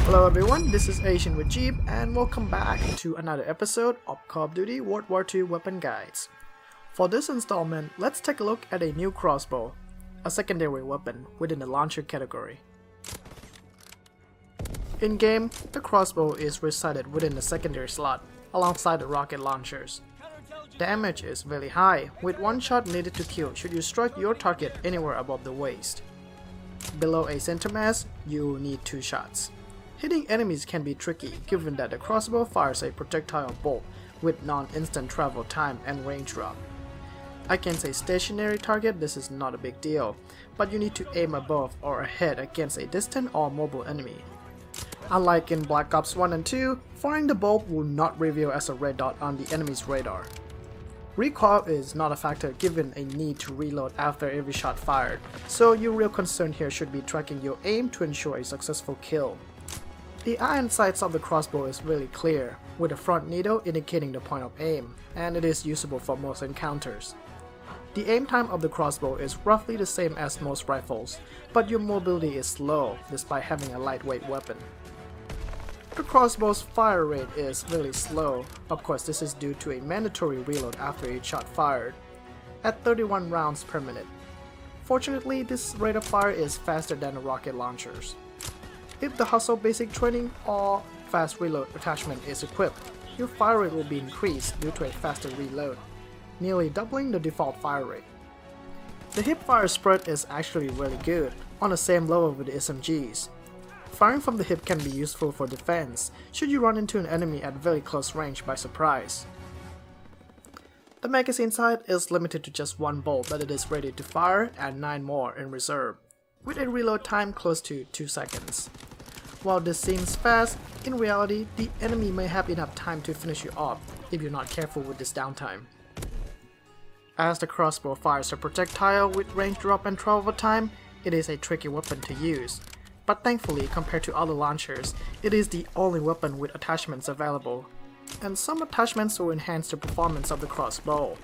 Hello everyone, this is Asian with Jeep and welcome back to another episode of Call of Duty World War II Weapon Guides. For this installment, let's take a look at a new crossbow, a secondary weapon within the launcher category. In game, the crossbow is recited within the secondary slot, alongside the rocket launchers. Damage is very high, with one shot needed to kill should you strike your target anywhere above the waist. Below a center mass, you need 2 shots. Hitting enemies can be tricky given that the crossbow fires a projectile bolt with non-instant travel time and range drop. Against a stationary target this is not a big deal, but you need to aim above or ahead against a distant or mobile enemy. Unlike in Black Ops 1 and 2, firing the bolt will not reveal as a red dot on the enemy's radar. Recoil is not a factor given a need to reload after every shot fired, so your real concern here should be tracking your aim to ensure a successful kill. The iron sights of the crossbow is really clear, with the front needle indicating the point of aim, and it is usable for most encounters. The aim time of the crossbow is roughly the same as most rifles, but your mobility is slow despite having a lightweight weapon. The crossbow's fire rate is really slow. Of course, this is due to a mandatory reload after each shot fired, at 31 rounds per minute. Fortunately, this rate of fire is faster than the rocket launchers. If the Hustle basic training or fast reload attachment is equipped, your fire rate will be increased due to a faster reload, nearly doubling the default fire rate. The hip fire spread is actually really good, on the same level with the SMGs. Firing from the hip can be useful for defense, should you run into an enemy at very close range by surprise. The magazine sight is limited to just 1 bolt that it is ready to fire and 9 more in reserve, with a reload time close to 2 seconds. While this seems fast, in reality, the enemy may have enough time to finish you off if you're not careful with this downtime. As the crossbow fires a projectile with range drop and travel time, it is a tricky weapon to use. But thankfully, compared to other launchers, it is the only weapon with attachments available, and some attachments will enhance the performance of the crossbow.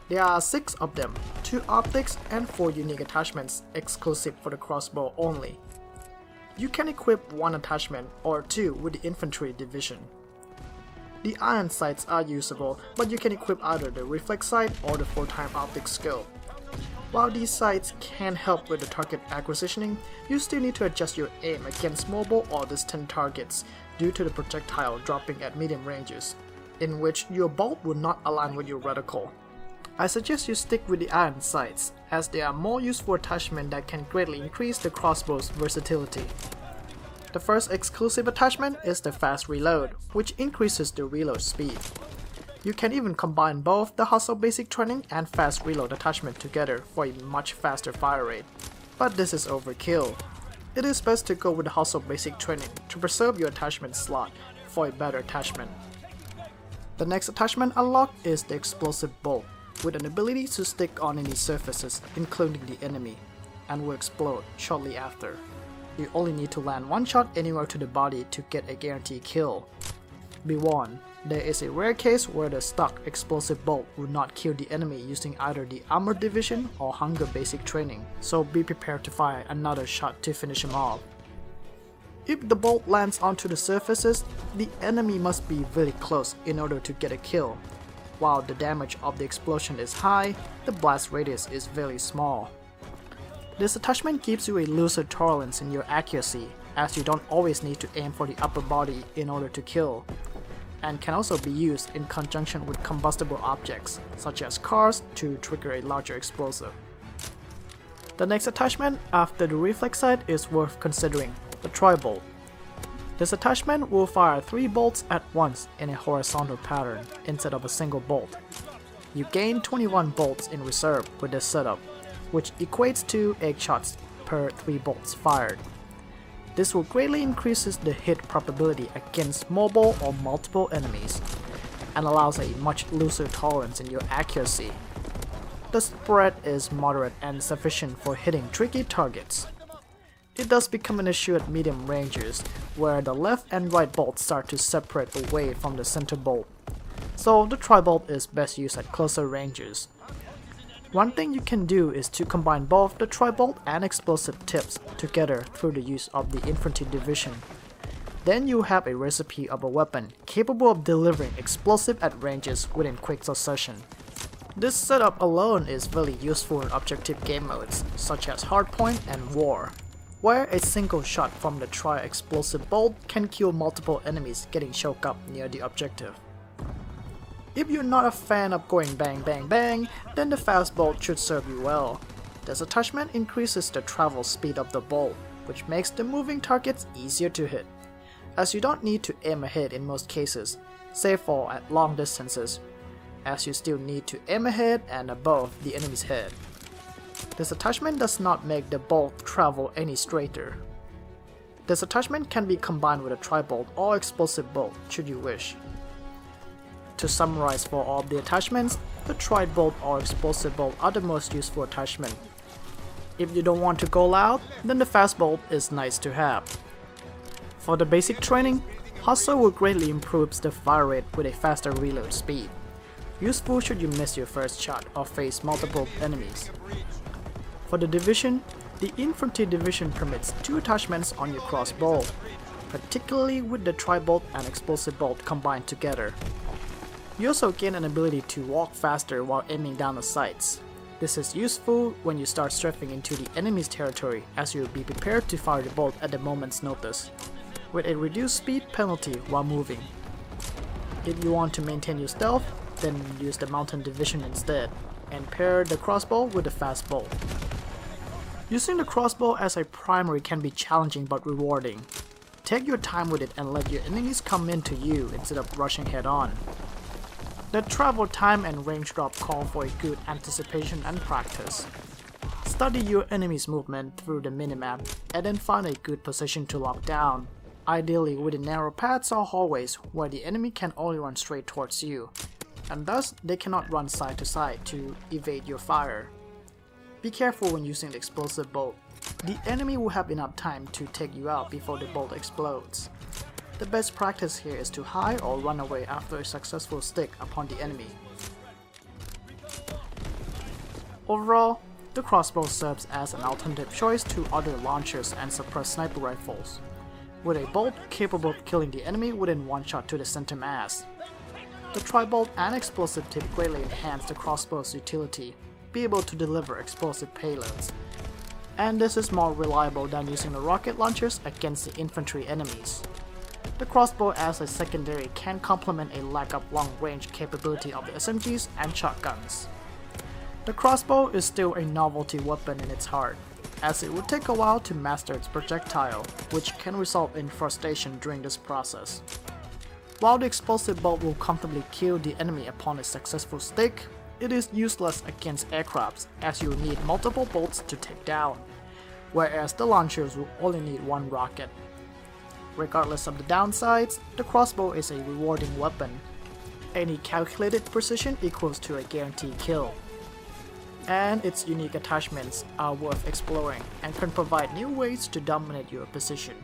There are 6 of them, 2 optics and 4 unique attachments exclusive for the crossbow only. You can equip 1 attachment or 2 with the infantry division. The iron sights are usable, but you can equip either the reflex sight or the 4x optic scope. While these sights can help with the target acquisitioning, you still need to adjust your aim against mobile or distant targets due to the projectile dropping at medium ranges, in which your bolt will not align with your reticle. I suggest you stick with the iron sights, as they are more useful attachment that can greatly increase the crossbow's versatility. The first exclusive attachment is the fast reload, which increases the reload speed. You can even combine both the Hustle basic training and fast reload attachment together for a much faster fire rate, but this is overkill. It is best to go with the Hustle basic training to preserve your attachment slot for a better attachment. The next attachment unlocked is the explosive bolt, with an ability to stick on any surfaces, including the enemy, and will explode shortly after. You only need to land 1 shot anywhere to the body to get a guaranteed kill. Be warned, there is a rare case where the stock explosive bolt will not kill the enemy using either the Armored Division or Hunger basic training, so be prepared to fire another shot to finish him off. If the bolt lands onto the surfaces, the enemy must be very close in order to get a kill. While the damage of the explosion is high, the blast radius is very small. This attachment gives you a looser tolerance in your accuracy, as you don't always need to aim for the upper body in order to kill, and can also be used in conjunction with combustible objects, such as cars, to trigger a larger explosive. The next attachment after the reflex sight is worth considering, the tri-bolt. This attachment will fire 3 bolts at once in a horizontal pattern instead of a single bolt. You gain 21 bolts in reserve with this setup, which equates to 8 shots per 3 bolts fired. This will greatly increase the hit probability against mobile or multiple enemies, and allows a much looser tolerance in your accuracy. The spread is moderate and sufficient for hitting tricky targets. It does become an issue at medium ranges, where the left and right bolts start to separate away from the center bolt, so the tri-bolt is best used at closer ranges. One thing you can do is to combine both the tri-bolt and explosive tips together through the use of the infantry division. Then you have a recipe of a weapon capable of delivering explosive at ranges within quick succession. This setup alone is very useful in objective game modes, such as Hardpoint and War, where a single shot from the tri-explosive bolt can kill multiple enemies getting choked up near the objective. If you're not a fan of going bang bang bang, then the fast bolt should serve you well. This attachment increases the travel speed of the bolt, which makes the moving targets easier to hit, as you don't need to aim ahead in most cases, save for at long distances, as you still need to aim ahead and above the enemy's head. This attachment does not make the bolt travel any straighter. This attachment can be combined with a tri-bolt or explosive bolt should you wish. To summarize for all of the attachments, the tri-bolt or explosive bolt are the most useful attachment. If you don't want to go loud, then the fast bolt is nice to have. For the basic training, Hustle will greatly improve the fire rate with a faster reload speed. Useful should you miss your first shot or face multiple enemies. For the division, the Infantry Division permits 2 attachments on your crossbow, particularly with the tri-bolt and explosive bolt combined together. You also gain an ability to walk faster while aiming down the sights. This is useful when you start strafing into the enemy's territory, as you will be prepared to fire the bolt at the moment's notice, with a reduced speed penalty while moving. If you want to maintain your stealth, then use the Mountain Division instead, and pair the crossbow with the fast bolt. Using the crossbow as a primary can be challenging but rewarding. Take your time with it and let your enemies come into you instead of rushing head on. The travel time and range drop call for a good anticipation and practice. Study your enemy's movement through the minimap and then find a good position to lock down, ideally within narrow paths or hallways where the enemy can only run straight towards you, and thus they cannot run side to side to evade your fire. Be careful when using the explosive bolt. The enemy will have enough time to take you out before the bolt explodes. The best practice here is to hide or run away after a successful stick upon the enemy. Overall, the crossbow serves as an alternative choice to other launchers and suppressed sniper rifles, with a bolt capable of killing the enemy within one shot to the center mass. The tri-bolt and explosive tip greatly enhance the crossbow's utility, be able to deliver explosive payloads, and this is more reliable than using the rocket launchers against the infantry enemies. The crossbow as a secondary can complement a lack of long-range capability of the SMGs and shotguns. The crossbow is still a novelty weapon in its heart, as it will take a while to master its projectile, which can result in frustration during this process. While the explosive bolt will comfortably kill the enemy upon a successful stick, it is useless against aircrafts as you will need multiple bolts to take down, whereas the launchers will only need one rocket. Regardless of the downsides, the crossbow is a rewarding weapon. Any calculated precision equals to a guaranteed kill. And its unique attachments are worth exploring and can provide new ways to dominate your position.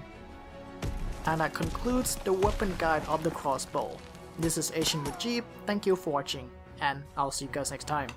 And that concludes the weapon guide of the crossbow. This is Asian with Jeep, thank you for watching, and I'll see you guys next time.